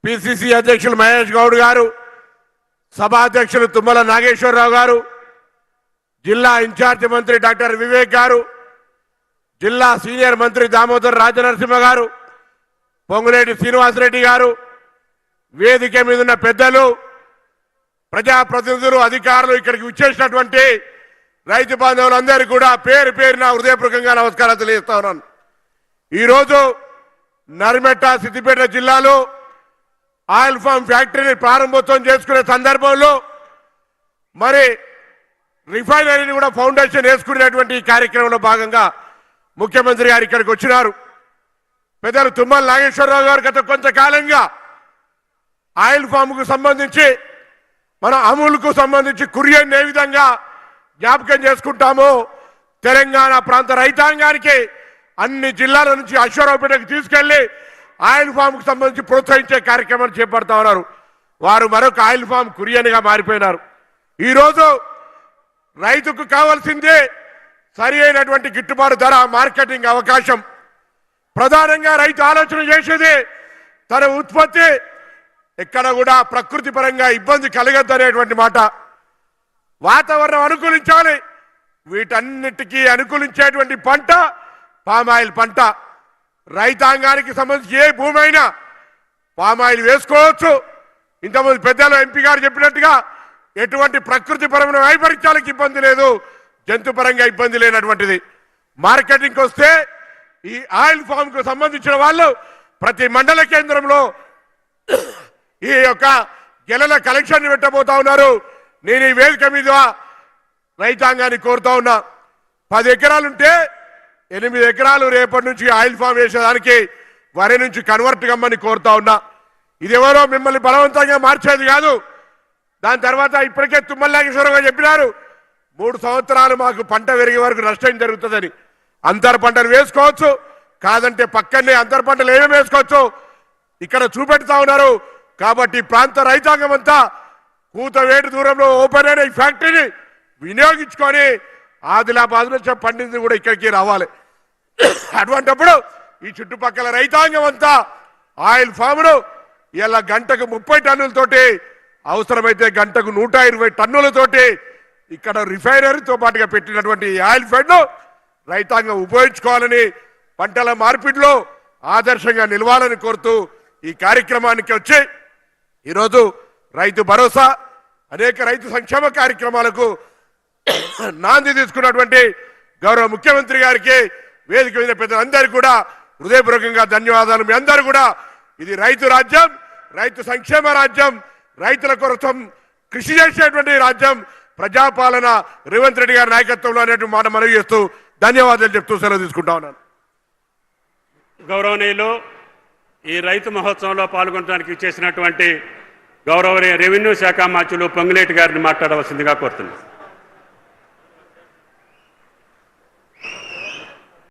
PCC అధ్యక్షులు మహేష్ గౌడ్ గారు, సభాధ్యక్షులు తుమ్మల నాగేశ్వరరావు గారు, జిల్లా ఇన్ఛార్జి మంత్రి డాక్టర్ వివేక్ గారు, జిల్లా సీనియర్ మంత్రి దామోదర్ రాజనరసింహ గారు, పొంగులేటి శ్రీనివాసరెడ్డి గారు, వేదిక మీద ఉన్న పెద్దలు, ప్రజాప్రతినిధులు, అధికారులు, ఇక్కడికి విచ్చేసినటువంటి రైతు బాంధవులందరికీ కూడా పేరు పేరున హృదయపూర్వకంగా నమస్కారాలు తెలియజేస్తా ఉన్నాను. ఈరోజు నర్మెట్ట సిద్దిపేట జిల్లాలో ఆయిల్ ఫామ్ ఫ్యాక్టరీని ప్రారంభోత్సవం చేసుకునే సందర్భంలో మరి రిఫైనరీని కూడా ఫౌండేషన్ వేసుకునేటువంటి ఈ కార్యక్రమంలో భాగంగా ముఖ్యమంత్రి గారు ఇక్కడికి వచ్చినారు. పెద్దలు తుమ్మల నాగేశ్వరరావు గారు గత కొంతకాలంగా ఆయిల్ ఫామ్ కు సంబంధించి మన అమూల్కు సంబంధించి కురియన్ ఏ విధంగా జ్ఞాపకం చేసుకుంటామో తెలంగాణ ప్రాంత రైతాంగానికి అన్ని జిల్లాల నుంచి అశ్వరావుపేటకు తీసుకెళ్లి ఆయిల్ ఫామ్ కు సంబంధించి ప్రోత్సహించే కార్యక్రమాన్ని చేపడతా ఉన్నారు. వారు మరొక ఆయిల్ ఫామ్ కురియన్గా మారిపోయినారు. ఈరోజు రైతుకు కావాల్సిందే సరి అయినటువంటి గిట్టుబాటు ధర, మార్కెటింగ్ అవకాశం. ప్రధానంగా రైతు ఆలోచన చేసేది తన ఉత్పత్తి ఎక్కడ కూడా ప్రకృతి పరంగా ఇబ్బంది కలగద్దనేటువంటి మాట. వాతావరణం అనుకూలించాలి. వీటన్నిటికీ అనుకూలించేటువంటి పంట పామాయిల్ పంట. రైతాంగానికి సంబంధించి ఏ భూమి అయినా పామాయిల్ వేసుకోవచ్చు. ఇంతకుముందు పెద్దలు ఎంపీ గారు చెప్పినట్టుగా ఎటువంటి ప్రకృతి పరమైన వైపరీత్యాలకు ఇబ్బంది లేదు, జంతు పరంగా ఇబ్బంది లేనటువంటిది. మార్కెటింగ్కి వస్తే ఈ ఆయిల్ ఫామ్ కు సంబంధించిన వాళ్ళు ప్రతి మండల కేంద్రంలో ఈ యొక్క గెలల కలెక్షన్ పెట్టబోతా ఉన్నారు. నేను ఈ వేదిక మీద రైతాంగాన్ని కోరుతా ఉన్నా, 10 ఎకరాలుంటే 8 ఎకరాలు రేపటి నుంచి ఆయిల్ ఫామ్ వేసేదానికి వరి నుంచి కన్వర్ట్ కమ్మని కోరుతా ఉన్నా. ఇది ఎవరో మిమ్మల్ని బలవంతంగా మార్చేది కాదు. దాని తర్వాత ఇప్పటికే తుమ్మల నాగేశ్వరరావు చెప్పినారు, 3 సంవత్సరాలు మాకు పంట పెరిగే వరకు నష్టం జరుగుతుందని. అంతర పంటలు వేసుకోవచ్చు, కాదంటే పక్కనే అంతర పంటలు ఏమేమి వేసుకోవచ్చు ఇక్కడ చూపెడతా ఉన్నారు. కాబట్టి ప్రాంత రైతాంగం అంతా కూతవేటు దూరంలో ఓపెన్ అయిన ఈ ఫ్యాక్టరీని వినియోగించుకొని ఆదిలాబాద్ నుంచి పండింది కూడా ఇక్కడికి రావాలి. అటువంటిప్పుడు ఈ చుట్టుపక్కల రైతాంగం అంతా ఆయిల్ ఫామ్ను ఇలా గంటకు 30 టన్నులతోటి, అవసరమైతే గంటకు 120 టన్నులతోటి ఇక్కడ రిఫైనరీతో పాటుగా పెట్టినటువంటి ఆయిల్ ఫెడ్ను రైతాంగం ఉపయోగించుకోవాలని, పంటల మార్పిడిలో ఆదర్శంగా నిలవాలని కోరుతూ ఈ కార్యక్రమానికి వచ్చి ఈరోజు రైతు భరోసా, అనేక రైతు సంక్షేమ కార్యక్రమాలకు నాంది తీసుకున్నటువంటి గౌరవ ముఖ్యమంత్రి గారికి, వేదిక మీద పెద్దలందరికీ కూడా హృదయపూర్వకంగా ధన్యవాదాలు. మీ అందరూ కూడా ఇది రైతు రాజ్యం, రైతు సంక్షేమ రాజ్యం, రైతుల కోసం కృషి చేసేటువంటి రాజ్యం, ప్రజాపాలన రేవంత్ రెడ్డి గారి నాయకత్వంలో అనేటువంటి మాట మనవి చేస్తూ ధన్యవాదాలు చెప్తూ సెలవు తీసుకుంటా ఉన్నాను. గౌరవనీయులు, ఈ రైతు మహోత్సవంలో పాల్గొనడానికి చేసినటువంటి గౌరవ రెవెన్యూ శాఖ మంత్రులు పొంగులేటి గారిని మాట్లాడవలసిందిగా కోరుతున్నాను.